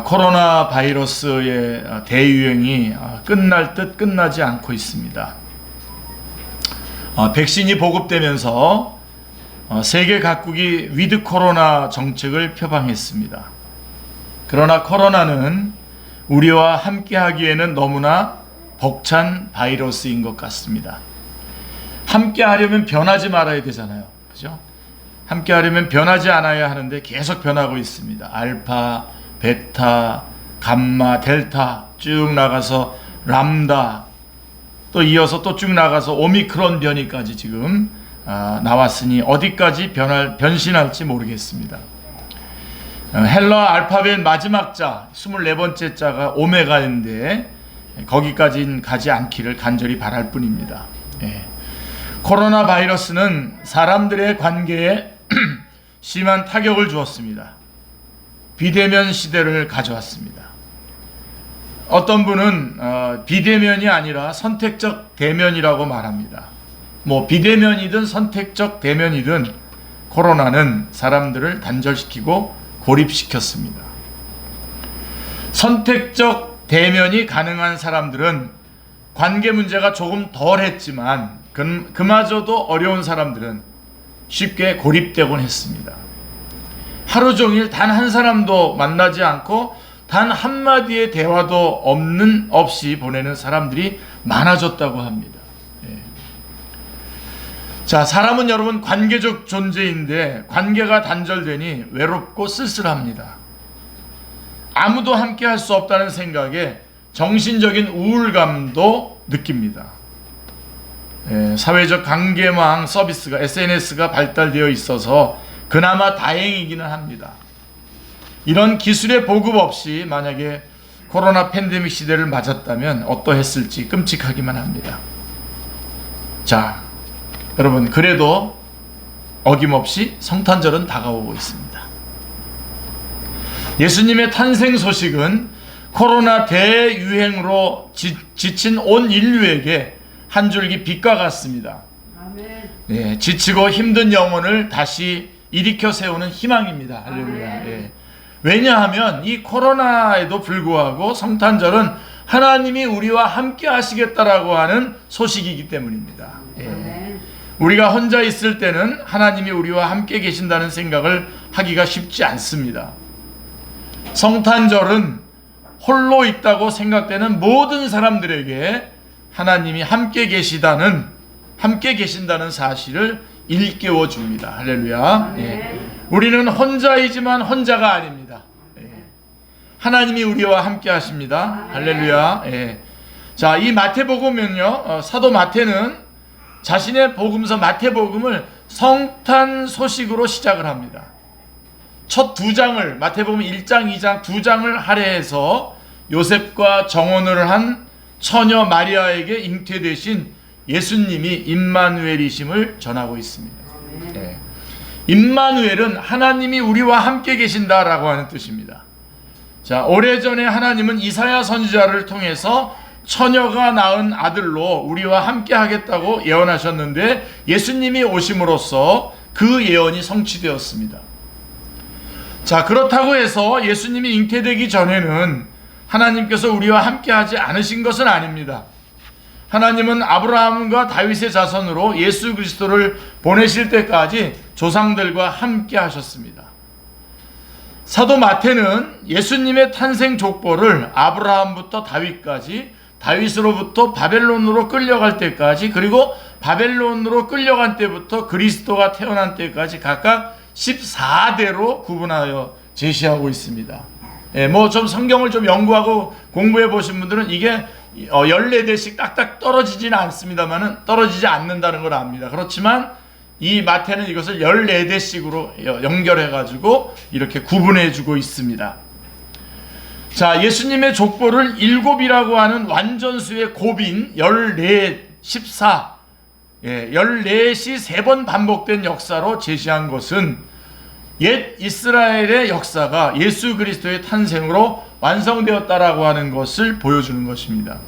코로나 바이러스의 대유행이 끝날 듯 끝나지 않고 있습니다. 백신이 보급되면서 세계 각국이 위드 코로나 정책을 표방했습니다. 그러나 코로나는 우리와 함께 하기에는 너무나 벅찬 바이러스인 것 같습니다. 함께 하려면 변하지 말아야 되잖아요. 그죠? 함께 하려면 변하지 않아야 하는데 계속 변하고 있습니다. 알파, 베타, 감마, 델타 쭉 나가서 람다, 또 이어서 또 쭉 나가서 오미크론 변이까지 지금 나왔으니 어디까지 변신할지 모르겠습니다. 헬라 알파벳 마지막 자 24번째 자가 오메가인데 거기까지는 가지 않기를 간절히 바랄 뿐입니다. 코로나 바이러스는 사람들의 관계에 심한 타격을 주었습니다. 비대면 시대를 가져왔습니다. 어떤 분은 비대면이 아니라 선택적 대면이라고 말합니다. 비대면이든 선택적 대면이든 코로나는 사람들을 단절시키고 고립시켰습니다. 선택적 대면이 가능한 사람들은 관계 문제가 조금 덜했지만 그마저도 어려운 사람들은 쉽게 고립되곤 했습니다. 하루 종일 단 한 사람도 만나지 않고 단 한마디의 대화도 없이 보내는 사람들이 많아졌다고 합니다. 자, 사람은 여러분 관계적 존재인데 관계가 단절되니 외롭고 쓸쓸합니다. 아무도 함께 할 수 없다는 생각에 정신적인 우울감도 느낍니다. 사회적 관계망 서비스가 SNS가 발달되어 있어서 그나마 다행이기는 합니다. 이런 기술의 보급 없이 만약에 코로나 팬데믹 시대를 맞았다면 어떠했을지 끔찍하기만 합니다. 자, 여러분, 그래도 어김없이 성탄절은 다가오고 있습니다. 예수님의 탄생 소식은 코로나 대유행으로 지친 온 인류에게 한 줄기 빛과 같습니다. 아멘. 지치고 힘든 영혼을 다시 일으켜 세우는 희망입니다. 할렐루야. 왜냐하면 이 코로나에도 불구하고 성탄절은 하나님이 우리와 함께 하시겠다라고 하는 소식이기 때문입니다. 우리가 혼자 있을 때는 하나님이 우리와 함께 계신다는 생각을 하기가 쉽지 않습니다. 성탄절은 홀로 있다고 생각되는 모든 사람들에게 하나님이 함께 계신다는 사실을 일깨워 줍니다. 할렐루야. 우리는 혼자이지만 혼자가 아닙니다. 하나님이 우리와 함께 하십니다. 할렐루야. 자, 이 마태복음은요, 사도 마태는 자신의 복음서 마태복음을 성탄 소식으로 시작을 합니다. 첫 두 장을, 마태복음 1장, 2장 두 장을 할애해서 요셉과 정혼을 한 처녀 마리아에게 잉태되신 예수님이 임마누엘이심을 전하고 있습니다. 임마누엘은 하나님이 우리와 함께 계신다라고 하는 뜻입니다. 자, 오래전에 하나님은 이사야 선지자를 통해서 처녀가 낳은 아들로 우리와 함께 하겠다고 예언하셨는데 예수님이 오심으로써 그 예언이 성취되었습니다. 자, 그렇다고 해서 예수님이 잉태되기 전에는 하나님께서 우리와 함께 하지 않으신 것은 아닙니다. 하나님은 아브라함과 다윗의 자손으로 예수 그리스도를 보내실 때까지 조상들과 함께 하셨습니다. 사도 마태는 예수님의 탄생 족보를 아브라함부터 다윗까지, 다윗으로부터 바벨론으로 끌려갈 때까지, 그리고 바벨론으로 끌려간 때부터 그리스도가 태어난 때까지 각각 14대로 구분하여 제시하고 있습니다. 좀 성경을 좀 연구하고 공부해 보신 분들은 이게 14대씩 딱딱 떨어지지는 않습니다만은 떨어지지 않는다는 걸 압니다. 그렇지만 이 마태는 이것을 14대씩으로 연결해 가지고 이렇게 구분해 주고 있습니다. 자, 예수님의 족보를 7이라고 하는 완전수의 곱인 14, 14, 14시 3번 반복된 역사로 제시한 것은 옛 이스라엘의 역사가 예수 그리스도의 탄생으로 완성되었다라고 하는 것을 보여주는 것입니다.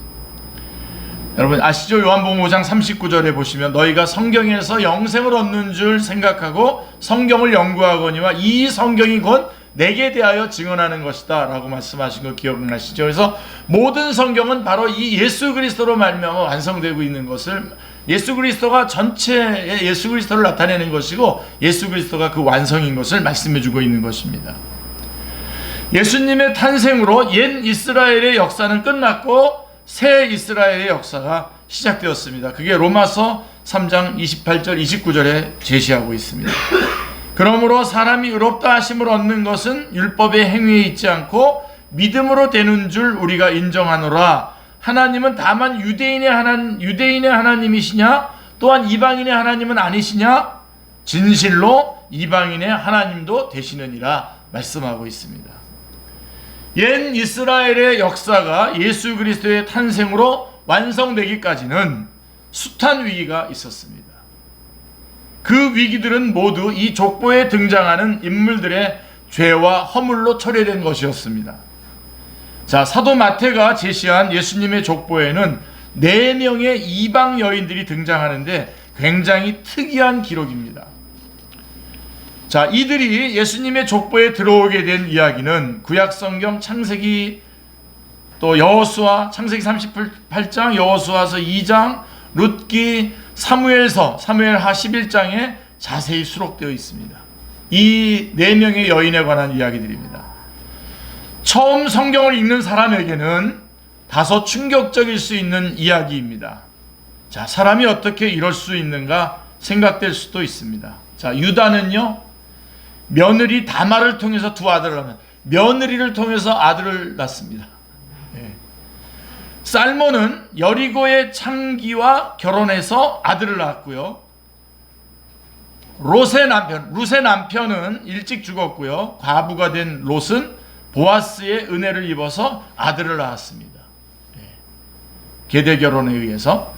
여러분 아시죠? 요한복음 5장 39절에 보시면 너희가 성경에서 영생을 얻는 줄 생각하고 성경을 연구하거니와 이 성경이 곧 내게 대하여 증언하는 것이다 라고 말씀하신 거 기억나시죠? 그래서 모든 성경은 바로 이 예수 그리스도로 말미암아 완성되고 있는 것을, 예수 그리스도가 전체의 예수 그리스도를 나타내는 것이고 예수 그리스도가 그 완성인 것을 말씀해 주고 있는 것입니다. 예수님의 탄생으로 옛 이스라엘의 역사는 끝났고 새 이스라엘의 역사가 시작되었습니다. 그게 로마서 3장 28절 29절에 제시하고 있습니다. 그러므로 사람이 의롭다 하심을 얻는 것은 율법의 행위에 있지 않고 믿음으로 되는 줄 우리가 인정하노라. 하나님은 다만 유대인의 하나님이시냐 또한 이방인의 하나님은 아니시냐? 진실로 이방인의 하나님도 되시느니라 말씀하고 있습니다. 옛 이스라엘의 역사가 예수 그리스도의 탄생으로 완성되기까지는 숱한 위기가 있었습니다. 그 위기들은 모두 이 족보에 등장하는 인물들의 죄와 허물로 초래된 것이었습니다. 자, 사도 마태가 제시한 예수님의 족보에는 4명의 이방 여인들이 등장하는데 굉장히 특이한 기록입니다. 자, 이들이 예수님의 족보에 들어오게 된 이야기는 구약성경 창세기, 또 여호수아 창세기 38장, 여호수아서 2장, 룻기, 사무엘하 11장에 자세히 수록되어 있습니다. 이 4명의 여인에 관한 이야기들입니다. 처음 성경을 읽는 사람에게는 다소 충격적일 수 있는 이야기입니다. 자, 사람이 어떻게 이럴 수 있는가 생각될 수도 있습니다. 자, 유다는요, 며느리 다말을 통해서 2 아들을 낳습니다. 며느리를 통해서 아들을 낳습니다. 살몬은 여리고의 창기와 결혼해서 아들을 낳았고요. 룻의 남편은 일찍 죽었고요. 과부가 된 롯은 보아스의 은혜를 입어서 아들을 낳았습니다. 계대 결혼에 의해서.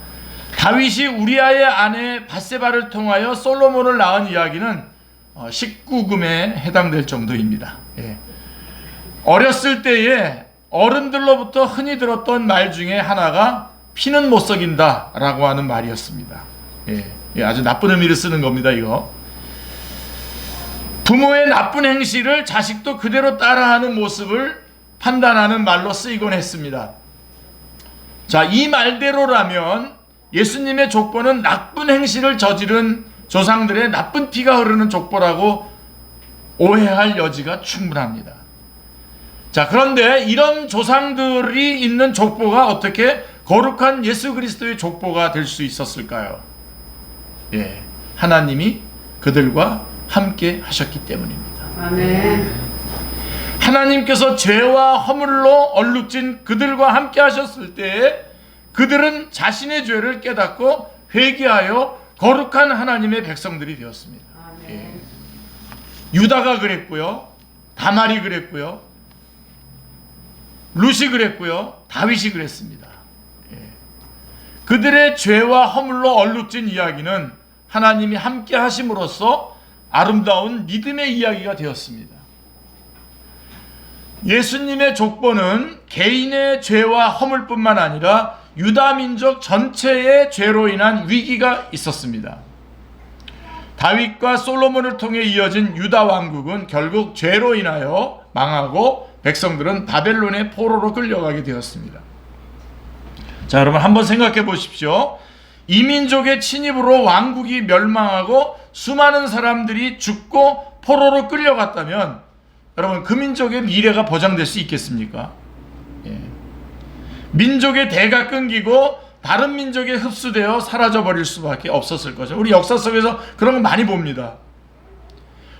다윗이 우리아의 아내 밧세바를 통하여 솔로몬을 낳은 이야기는 19금에 해당될 정도입니다. 어렸을 때에 어른들로부터 흔히 들었던 말 중에 하나가 피는 못 속인다 라고 하는 말이었습니다. 아주 나쁜 의미를 쓰는 겁니다. 이거 부모의 나쁜 행실을 자식도 그대로 따라하는 모습을 판단하는 말로 쓰이곤 했습니다. 자, 이 말대로라면 예수님의 족보는 나쁜 행실을 저지른 조상들의 나쁜 피가 흐르는 족보라고 오해할 여지가 충분합니다. 자, 그런데 이런 조상들이 있는 족보가 어떻게 거룩한 예수 그리스도의 족보가 될 수 있었을까요? 하나님이 그들과 함께 하셨기 때문입니다. 아멘. 하나님께서 죄와 허물로 얼룩진 그들과 함께 하셨을 때에 그들은 자신의 죄를 깨닫고 회개하여 거룩한 하나님의 백성들이 되었습니다. 유다가 그랬고요, 다말이 그랬고요, 룻이 그랬고요, 다윗이 그랬습니다. 그들의 죄와 허물로 얼룩진 이야기는 하나님이 함께 하심으로써 아름다운 믿음의 이야기가 되었습니다. 예수님의 족보는 개인의 죄와 허물뿐만 아니라 유다 민족 전체의 죄로 인한 위기가 있었습니다. 다윗과 솔로몬을 통해 이어진 유다 왕국은 결국 죄로 인하여 망하고 백성들은 바벨론의 포로로 끌려가게 되었습니다. 자, 여러분 한번 생각해 보십시오. 이민족의 침입으로 왕국이 멸망하고 수많은 사람들이 죽고 포로로 끌려갔다면 여러분 그 민족의 미래가 보장될 수 있겠습니까? 민족의 대가 끊기고 다른 민족에 흡수되어 사라져버릴 수밖에 없었을 거죠. 우리 역사 속에서 그런 거 많이 봅니다.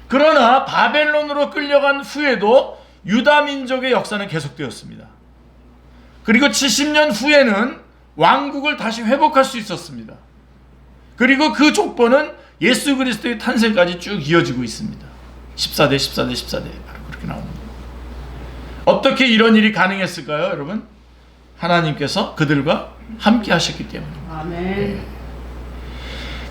그러나 바벨론으로 끌려간 후에도 유다 민족의 역사는 계속되었습니다. 그리고 70년 후에는 왕국을 다시 회복할 수 있었습니다. 그리고 그 족보는 예수 그리스도의 탄생까지 쭉 이어지고 있습니다. 14대 바로 그렇게 나오는 거예요. 어떻게 이런 일이 가능했을까요, 여러분? 하나님께서 그들과 함께 하셨기 때문입니다. 아멘.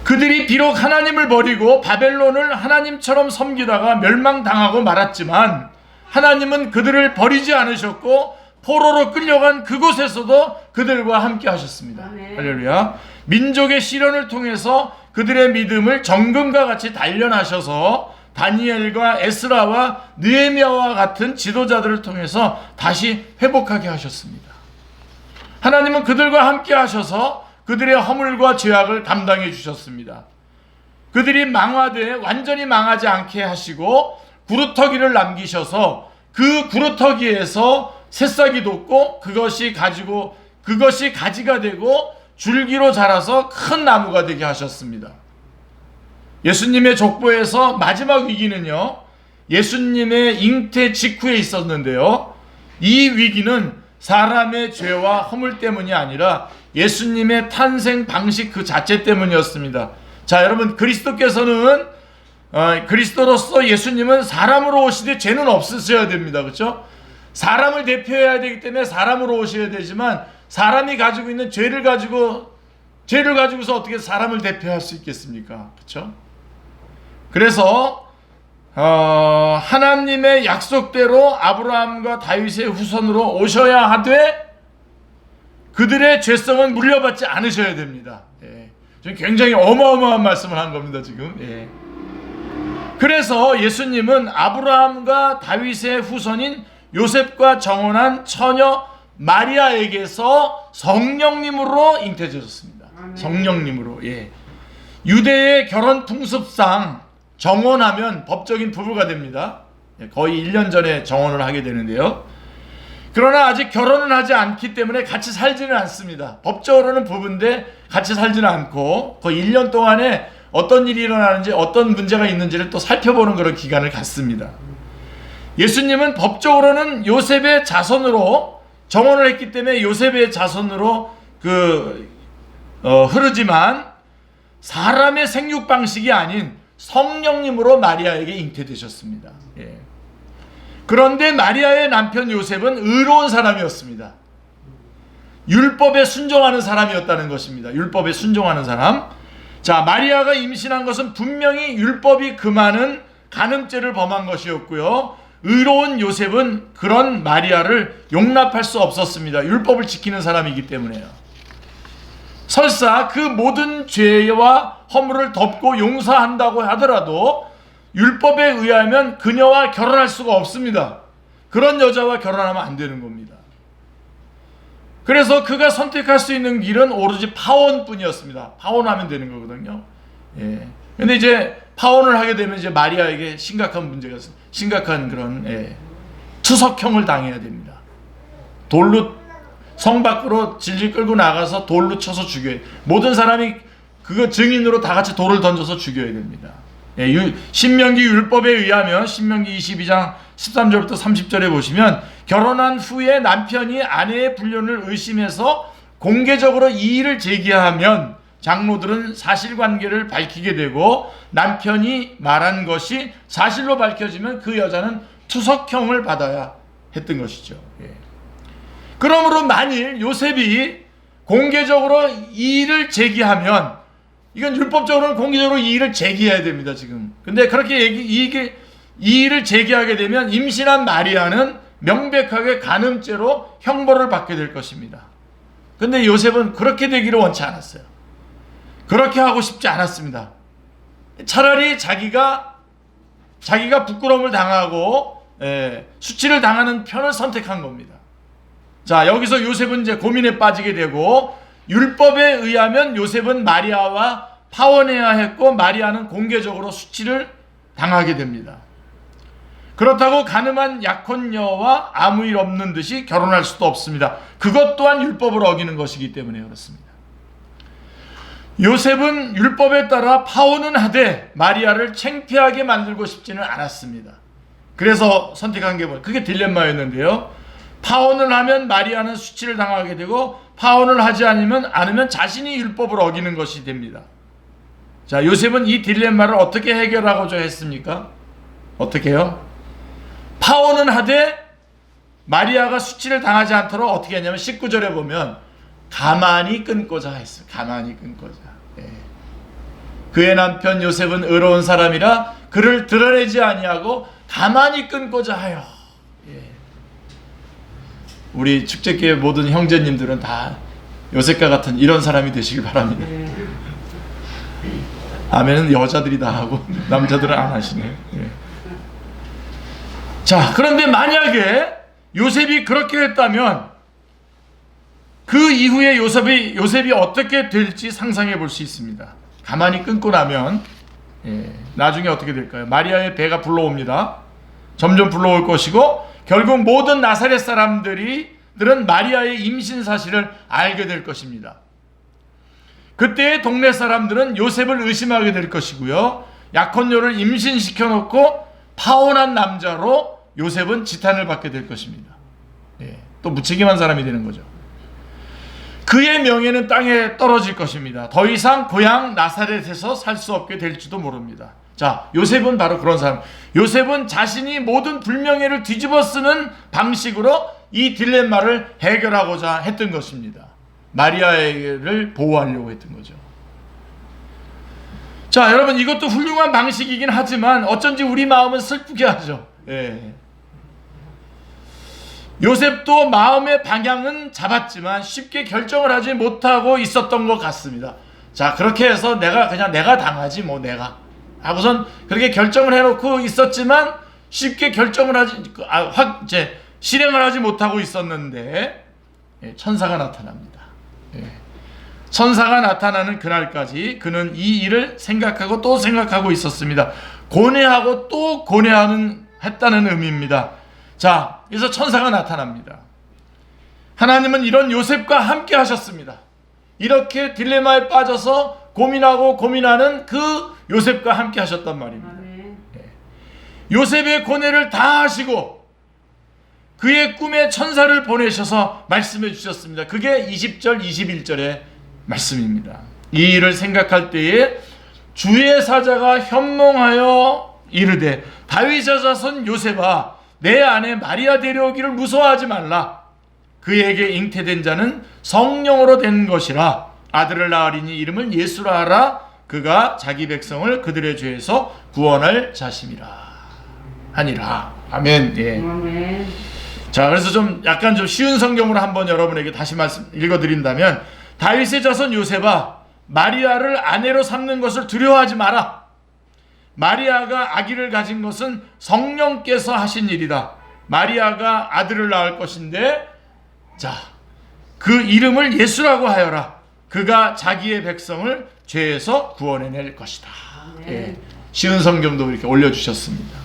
그들이 비록 하나님을 버리고 바벨론을 하나님처럼 섬기다가 멸망당하고 말았지만 하나님은 그들을 버리지 않으셨고 포로로 끌려간 그곳에서도 그들과 함께 하셨습니다. 아멘. 할렐루야. 민족의 시련을 통해서 그들의 믿음을 정금과 같이 단련하셔서 다니엘과 에스라와 느헤미야와 같은 지도자들을 통해서 다시 회복하게 하셨습니다. 하나님은 그들과 함께 하셔서 그들의 허물과 죄악을 감당해 주셨습니다. 그들이 망하되 완전히 망하지 않게 하시고 구루터기를 남기셔서 그 구루터기에서 새싹이 돋고 그것이 가지가 되고 줄기로 자라서 큰 나무가 되게 하셨습니다. 예수님의 족보에서 마지막 위기는요, 예수님의 잉태 직후에 있었는데요, 이 위기는 사람의 죄와 허물 때문이 아니라 예수님의 탄생 방식 그 자체 때문이었습니다. 자, 여러분, 그리스도께서는 그리스도로서 예수님은 사람으로 오시되 죄는 없으셔야 됩니다. 그렇죠? 사람을 대표해야 되기 때문에 사람으로 오셔야 되지만 사람이 가지고 있는 죄를 가지고서 어떻게 사람을 대표할 수 있겠습니까? 그렇죠? 그래서 하나님의 약속대로 아브라함과 다윗의 후손으로 오셔야 하되 그들의 죄성은 물려받지 않으셔야 됩니다. 예. 지금 굉장히 어마어마한 말씀을 한 겁니다. 지금. 예. 그래서 예수님은 아브라함과 다윗의 후손인 요셉과 정혼한 처녀 마리아에게서 성령님으로 잉태되셨습니다. 성령님으로. 예. 유대의 결혼 풍습상 정혼하면 법적인 부부가 됩니다. 거의 1년 전에 정혼을 하게 되는데요. 그러나 아직 결혼은 하지 않기 때문에 같이 살지는 않습니다. 법적으로는 부부인데 같이 살지는 않고 거의 1년 동안에 어떤 일이 일어나는지 어떤 문제가 있는지를 또 살펴보는 그런 기간을 갖습니다. 예수님은 법적으로는 요셉의 자손으로 정혼을 했기 때문에 요셉의 자손으로 흐르지만 사람의 생육 방식이 아닌 성령님으로 마리아에게 잉태되셨습니다. 예. 그런데 마리아의 남편 요셉은 의로운 사람이었습니다. 율법에 순종하는 사람이었다는 것입니다. 율법에 순종하는 사람. 자, 마리아가 임신한 것은 분명히 율법이 금하는 간음죄를 범한 것이었고요. 의로운 요셉은 그런 마리아를 용납할 수 없었습니다. 율법을 지키는 사람이기 때문에요. 설사 그 모든 죄와 허물을 덮고 용서한다고 하더라도 율법에 의하면 그녀와 결혼할 수가 없습니다. 그런 여자와 결혼하면 안 되는 겁니다. 그래서 그가 선택할 수 있는 길은 오로지 파혼뿐이었습니다. 파혼하면 되는 거거든요. 예. 근데 이제 파혼을 하게 되면 이제 마리아에게 심각한 그런 투석형을 당해야 됩니다. 돌로 성 밖으로 질질 끌고 나가서 돌로 쳐서 죽여야 돼요. 모든 사람이 그거 증인으로 다 같이 돌을 던져서 죽여야 됩니다. 신명기 율법에 의하면 신명기 22장 13절부터 30절에 보시면 결혼한 후에 남편이 아내의 불륜을 의심해서 공개적으로 이의를 제기하면 장로들은 사실관계를 밝히게 되고 남편이 말한 것이 사실로 밝혀지면 그 여자는 투석형을 받아야 했던 것이죠. 그러므로 만일 요셉이 공개적으로 이의를 제기하면 이건 율법적으로는 공개적으로 이의를 제기해야 됩니다. 지금. 근데 그렇게 이의를 제기하게 되면 임신한 마리아는 명백하게 간음죄로 형벌을 받게 될 것입니다. 근데 요셉은 그렇게 되기를 원치 않았어요. 그렇게 하고 싶지 않았습니다. 차라리 자기가 부끄러움을 당하고 수치를 당하는 편을 선택한 겁니다. 자, 여기서 요셉은 이제 고민에 빠지게 되고 율법에 의하면 요셉은 마리아와 파혼해야 했고 마리아는 공개적으로 수치를 당하게 됩니다. 그렇다고 가늠한 약혼녀와 아무 일 없는 듯이 결혼할 수도 없습니다. 그것 또한 율법을 어기는 것이기 때문에 그렇습니다. 요셉은 율법에 따라 파혼은 하되 마리아를 창피하게 만들고 싶지는 않았습니다. 그래서 선택한 게 그게 딜레마였는데요. 파혼을 하면 마리아는 수치를 당하게 되고 파혼을 하지 않으면 자신이 율법을 어기는 것이 됩니다. 자, 요셉은 이 딜레마를 어떻게 해결하고자 했습니까? 어떻게 해요? 파혼은 하되 마리아가 수치를 당하지 않도록 어떻게 했냐면 19절에 보면 가만히 끊고자 했어요. 가만히 끊고자. 그의 남편 요셉은 의로운 사람이라 그를 드러내지 아니하고 가만히 끊고자 하여. 우리 축제교회 모든 형제님들은 다 요셉과 같은 이런 사람이 되시길 바랍니다. 아멘은 여자들이 다 하고 남자들은 안 하시네. 예. 자, 그런데 만약에 요셉이 그렇게 했다면 그 이후에 요셉이 어떻게 될지 상상해 볼 수 있습니다. 가만히 끊고 나면 나중에 어떻게 될까요? 마리아의 배가 불러옵니다. 점점 불러올 것이고 결국 모든 나사렛 사람들은 마리아의 임신 사실을 알게 될 것입니다. 그때 동네 사람들은 요셉을 의심하게 될 것이고요. 약혼녀를 임신시켜 놓고 파혼한 남자로 요셉은 지탄을 받게 될 것입니다. 또 무책임한 사람이 되는 거죠. 그의 명예는 땅에 떨어질 것입니다. 더 이상 고향 나사렛에서 살 수 없게 될지도 모릅니다. 자, 요셉은 바로 그런 사람. 요셉은 자신이 모든 불명예를 뒤집어 쓰는 방식으로 이 딜레마를 해결하고자 했던 것입니다. 마리아를 보호하려고 했던 거죠. 자, 여러분, 이것도 훌륭한 방식이긴 하지만 어쩐지 우리 마음은 슬프게 하죠. 요셉도 마음의 방향은 잡았지만 쉽게 결정을 하지 못하고 있었던 것 같습니다. 자, 그렇게 해서 내가 당하지 뭐 내가 하고선 그렇게 결정을 해놓고 있었지만 쉽게 결정을 실행을 하지 못하고 있었는데 천사가 나타납니다. 천사가 나타나는 그날까지 그는 이 일을 생각하고 또 생각하고 있었습니다. 고뇌하고 또 했다는 의미입니다. 자, 그래서 천사가 나타납니다. 하나님은 이런 요셉과 함께 하셨습니다. 이렇게 딜레마에 빠져서 고민하는 그 요셉과 함께 하셨단 말입니다. 요셉의 고뇌를 다 하시고 그의 꿈에 천사를 보내셔서 말씀해 주셨습니다. 그게 20절 21절의 말씀입니다. 이 일을 생각할 때에 주의 사자가 현몽하여 이르되 다윗의 자손 요셉아 내 아내 마리아 데려오기를 무서워하지 말라. 그에게 잉태된 자는 성령으로 된 것이라. 아들을 낳으리니 이름을 예수라 하라. 그가 자기 백성을 그들의 죄에서 구원할 자심이라 하니라. 아멘. 아멘. 자, 그래서 약간 좀 쉬운 성경으로 한번 여러분에게 다시 읽어드린다면 다윗의 자손 요셉아 마리아를 아내로 삼는 것을 두려워하지 마라. 마리아가 아기를 가진 것은 성령께서 하신 일이다. 마리아가 아들을 낳을 것인데 자, 그 이름을 예수라고 하여라. 그가 자기의 백성을 죄에서 구원해낼 것이다. 쉬운 성경도 이렇게 올려주셨습니다.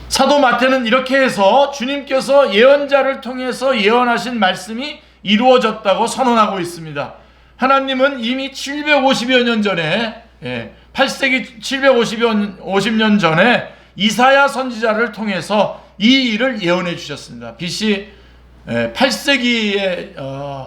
사도 마태는 이렇게 해서 주님께서 예언자를 통해서 예언하신 말씀이 이루어졌다고 선언하고 있습니다. 하나님은 이미 750여 년 전에 8세기 750년 전에 이사야 선지자를 통해서 이 일을 예언해 주셨습니다. BC 8세기에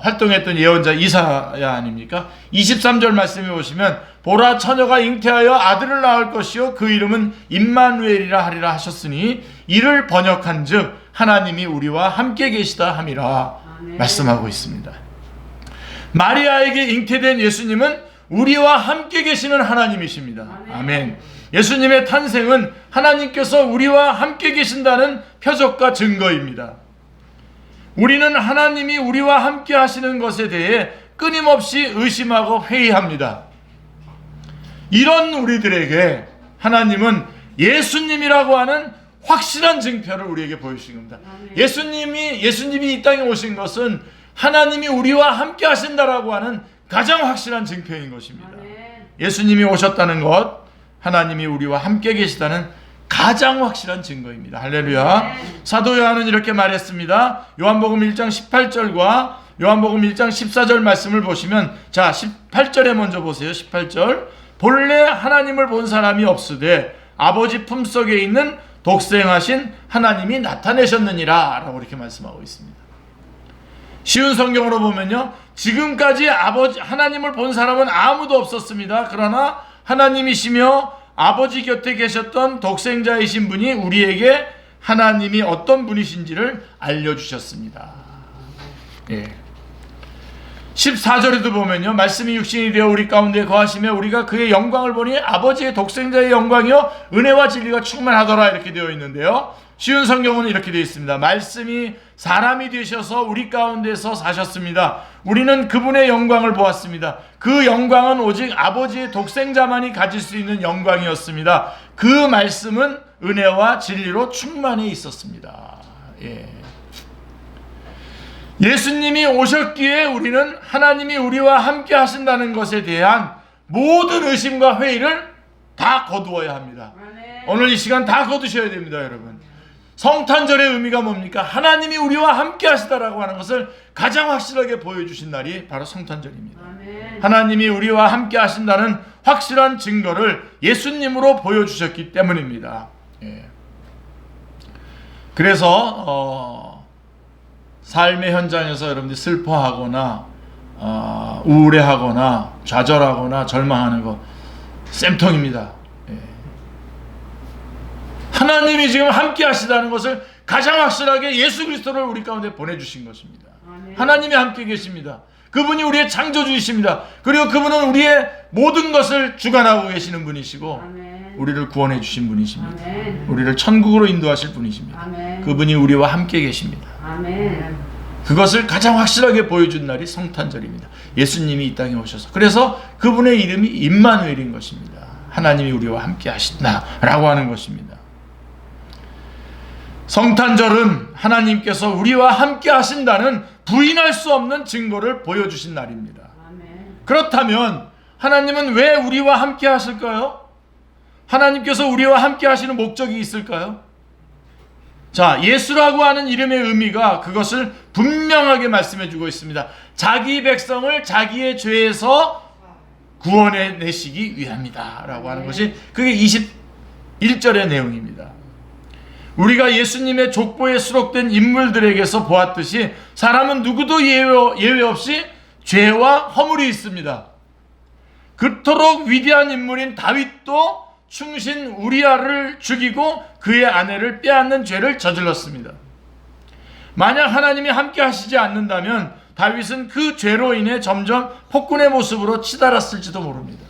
활동했던 예언자 이사야 아닙니까? 23절 말씀에 보시면 보라 처녀가 잉태하여 아들을 낳을 것이요 그 이름은 임마누엘이라 하리라 하셨으니 이를 번역한즉 하나님이 우리와 함께 계시다 함이라 말씀하고 있습니다. 마리아에게 잉태된 예수님은 우리와 함께 계시는 하나님이십니다. 아멘. 예수님의 탄생은 하나님께서 우리와 함께 계신다는 표적과 증거입니다. 우리는 하나님이 우리와 함께 하시는 것에 대해 끊임없이 의심하고 회의합니다. 이런 우리들에게 하나님은 예수님이라고 하는 확실한 증표를 우리에게 보여주신 겁니다. 예수님이 이 땅에 오신 것은 하나님이 우리와 함께 하신다라고 하는 가장 확실한 증표인 것입니다. 예수님이 오셨다는 것, 하나님이 우리와 함께 계시다는 가장 확실한 증거입니다. 할렐루야. 사도 요한은 이렇게 말했습니다. 요한복음 1장 18절과 요한복음 1장 14절 말씀을 보시면 자 18절에 먼저 보세요. 18절 본래 하나님을 본 사람이 없으되 아버지 품속에 있는 독생하신 하나님이 나타내셨느니라 라고 이렇게 말씀하고 있습니다. 쉬운 성경으로 보면요, 지금까지 하나님을 본 사람은 아무도 없었습니다. 그러나 하나님이시며 아버지 곁에 계셨던 독생자이신 분이 우리에게 하나님이 어떤 분이신지를 알려주셨습니다. 14절에도 보면요, 말씀이 육신이 되어 우리 가운데 거하시며 우리가 그의 영광을 보니 아버지의 독생자의 영광이요 은혜와 진리가 충만하더라 이렇게 되어 있는데요, 쉬운 성경은 이렇게 되어 있습니다. 말씀이 사람이 되셔서 우리 가운데서 사셨습니다. 우리는 그분의 영광을 보았습니다. 그 영광은 오직 아버지의 독생자만이 가질 수 있는 영광이었습니다. 그 말씀은 은혜와 진리로 충만해 있었습니다. 예수님이 오셨기에 우리는 하나님이 우리와 함께 하신다는 것에 대한 모든 의심과 회의를 다 거두어야 합니다. 오늘 이 시간 다 거두셔야 됩니다, 여러분. 성탄절의 의미가 뭡니까? 하나님이 우리와 함께 하시다라고 하는 것을 가장 확실하게 보여주신 날이 바로 성탄절입니다. 하나님이 우리와 함께 하신다는 확실한 증거를 예수님으로 보여주셨기 때문입니다. 그래서 삶의 현장에서 여러분들이 슬퍼하거나 우울해하거나 좌절하거나 절망하는 거 쌤통입니다. 하나님이 지금 함께 하시다는 것을 가장 확실하게 예수 그리스도를 우리 가운데 보내주신 것입니다. 하나님이 함께 계십니다. 그분이 우리의 창조주이십니다. 그리고 그분은 우리의 모든 것을 주관하고 계시는 분이시고 우리를 구원해 주신 분이십니다. 우리를 천국으로 인도하실 분이십니다. 그분이 우리와 함께 계십니다. 그것을 가장 확실하게 보여준 날이 성탄절입니다. 예수님이 이 땅에 오셔서, 그래서 그분의 이름이 임마누엘인 것입니다. 하나님이 우리와 함께 하신다라고 하는 것입니다. 성탄절은 하나님께서 우리와 함께 하신다는 부인할 수 없는 증거를 보여주신 날입니다. 그렇다면 하나님은 왜 우리와 함께 하실까요? 하나님께서 우리와 함께 하시는 목적이 있을까요? 자, 예수라고 하는 이름의 의미가 그것을 분명하게 말씀해 주고 있습니다. 자기 백성을 자기의 죄에서 구원해 내시기 위함이다 라고 하는 것이 그게 21절의 내용입니다. 우리가 예수님의 족보에 수록된 인물들에게서 보았듯이 사람은 누구도 예외 없이 죄와 허물이 있습니다. 그토록 위대한 인물인 다윗도 충신 우리아를 죽이고 그의 아내를 빼앗는 죄를 저질렀습니다. 만약 하나님이 함께 하시지 않는다면 다윗은 그 죄로 인해 점점 폭군의 모습으로 치달았을지도 모릅니다.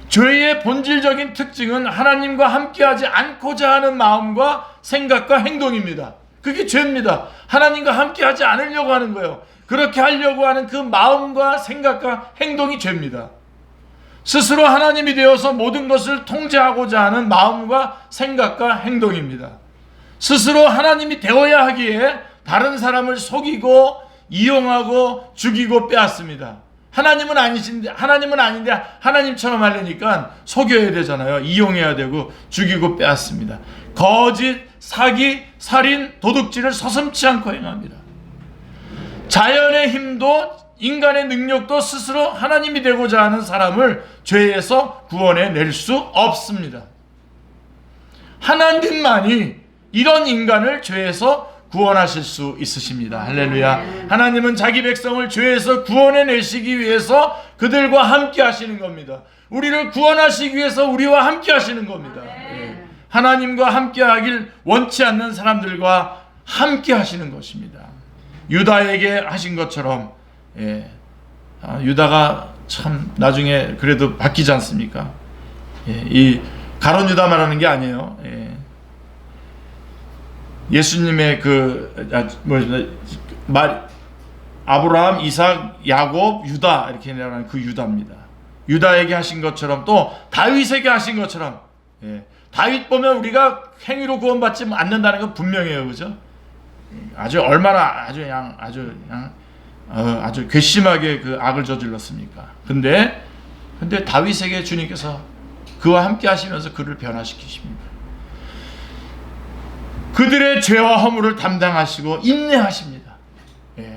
죄의 본질적인 특징은 하나님과 함께하지 않고자 하는 마음과 생각과 행동입니다. 그게 죄입니다. 하나님과 함께하지 않으려고 하는 거예요. 그렇게 하려고 하는 그 마음과 생각과 행동이 죄입니다. 스스로 하나님이 되어서 모든 것을 통제하고자 하는 마음과 생각과 행동입니다. 스스로 하나님이 되어야 하기에 다른 사람을 속이고 이용하고 죽이고 빼앗습니다. 하나님은 아닌데 하나님처럼 하려니까 속여야 되잖아요. 이용해야 되고 죽이고 빼앗습니다. 거짓, 사기, 살인, 도둑질을 서슴지 않고 행합니다. 자연의 힘도 인간의 능력도 스스로 하나님이 되고자 하는 사람을 죄에서 구원해 낼 수 없습니다. 하나님만이 이런 인간을 죄에서 구원하실 수 있으십니다. 할렐루야. 하나님은 자기 백성을 죄에서 구원해 내시기 위해서 그들과 함께 하시는 겁니다. 우리를 구원하시기 위해서 우리와 함께 하시는 겁니다. 하나님과 함께 하길 원치 않는 사람들과 함께 하시는 것입니다. 유다에게 하신 것처럼 유다가 참 나중에 그래도 바뀌지 않습니까? 이 가론 유다 말하는 게 아니에요. 예수님의 아브라함, 이삭, 야곱, 유다 이렇게 말하는 그 유다입니다. 유다에게 하신 것처럼 또 다윗에게 하신 것처럼 다윗 보면 우리가 행위로 구원받지 않는다는 건 분명해요, 그죠? 얼마나 아주 괘씸하게 그 악을 저질렀습니까? 근데 다윗에게 주님께서 그와 함께 하시면서 그를 변화시키십니다. 그들의 죄와 허물을 담당하시고 인내하십니다.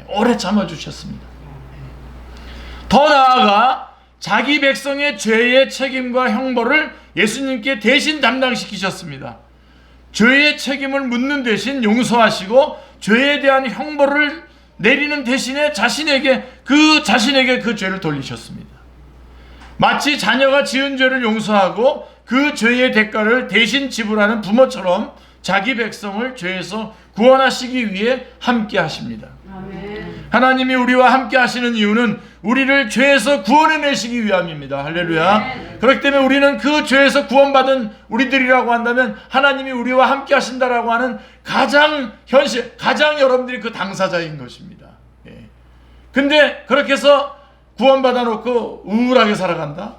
오래 참아주셨습니다. 더 나아가 자기 백성의 죄의 책임과 형벌을 예수님께 대신 담당시키셨습니다. 죄의 책임을 묻는 대신 용서하시고 죄에 대한 형벌을 내리는 대신에 자신에게 그 죄를 돌리셨습니다. 마치 자녀가 지은 죄를 용서하고 그 죄의 대가를 대신 지불하는 부모처럼 자기 백성을 죄에서 구원하시기 위해 함께 하십니다. 하나님이 우리와 함께 하시는 이유는 우리를 죄에서 구원해내시기 위함입니다. 할렐루야. 그렇기 때문에 우리는 그 죄에서 구원받은 우리들이라고 한다면 하나님이 우리와 함께 하신다라고 하는 가장 현실, 가장 여러분들이 그 당사자인 것입니다. 예. 근데 그렇게 해서 구원받아 놓고 우울하게 살아간다?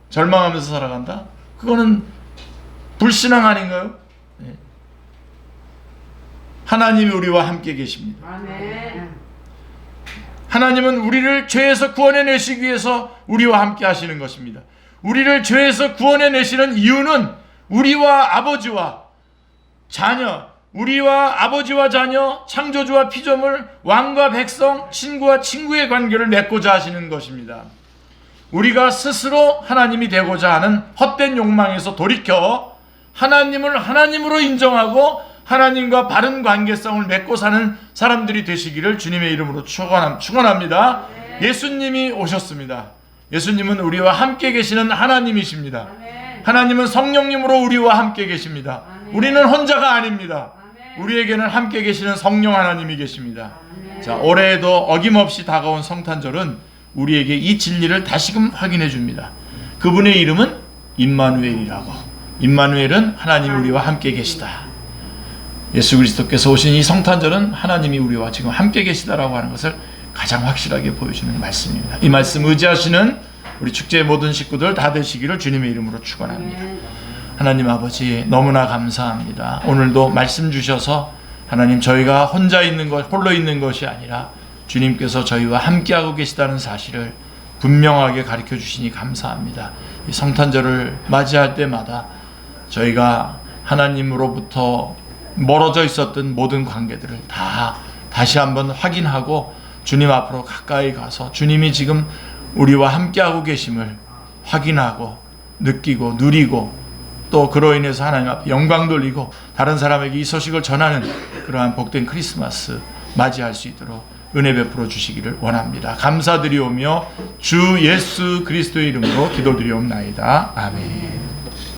절망하면서 살아간다? 그거는 불신앙 아닌가요? 예. 하나님이 우리와 함께 계십니다. 아멘. 하나님은 우리를 죄에서 구원해내시기 위해서 우리와 함께 하시는 것입니다. 우리를 죄에서 구원해내시는 이유는 우리와 아버지와 자녀, 우리와 아버지와 자녀, 창조주와 피조물, 왕과 백성, 친구와 친구의 관계를 맺고자 하시는 것입니다. 우리가 스스로 하나님이 되고자 하는 헛된 욕망에서 돌이켜 하나님을 하나님으로 인정하고 하나님과 바른 관계성을 맺고 사는 사람들이 되시기를 주님의 이름으로 축원합니다. 예수님이 오셨습니다. 예수님은 우리와 함께 계시는 하나님이십니다. 하나님은 성령님으로 우리와 함께 계십니다. 우리는 혼자가 아닙니다. 우리에게는 함께 계시는 성령 하나님이 계십니다. 자, 올해에도 어김없이 다가온 성탄절은 우리에게 이 진리를 다시금 확인해 줍니다. 그분의 이름은 임마누엘이라고. 임마누엘은 하나님이 우리와 함께 계시다. 예수 그리스도께서 오신 이 성탄절은 하나님이 우리와 지금 함께 계시다라고 하는 것을 가장 확실하게 보여주는 말씀입니다. 이 말씀 의지하시는 우리 축제의 모든 식구들 다 되시기를 주님의 이름으로 축원합니다. 하나님 아버지 너무나 감사합니다. 오늘도 말씀 주셔서 하나님 저희가 혼자 있는 것, 홀로 있는 것이 아니라 주님께서 저희와 함께하고 계시다는 사실을 분명하게 가르쳐 주시니 감사합니다. 이 성탄절을 맞이할 때마다 저희가 하나님으로부터 멀어져 있었던 모든 관계들을 다시 한번 확인하고 주님 앞으로 가까이 가서 주님이 지금 우리와 함께하고 계심을 확인하고 느끼고 누리고 또 그로 인해서 하나님 앞에 영광 돌리고 다른 사람에게 이 소식을 전하는 그러한 복된 크리스마스 맞이할 수 있도록 은혜 베풀어 주시기를 원합니다. 감사드리오며 주 예수 그리스도의 이름으로 기도드리옵나이다. 아멘.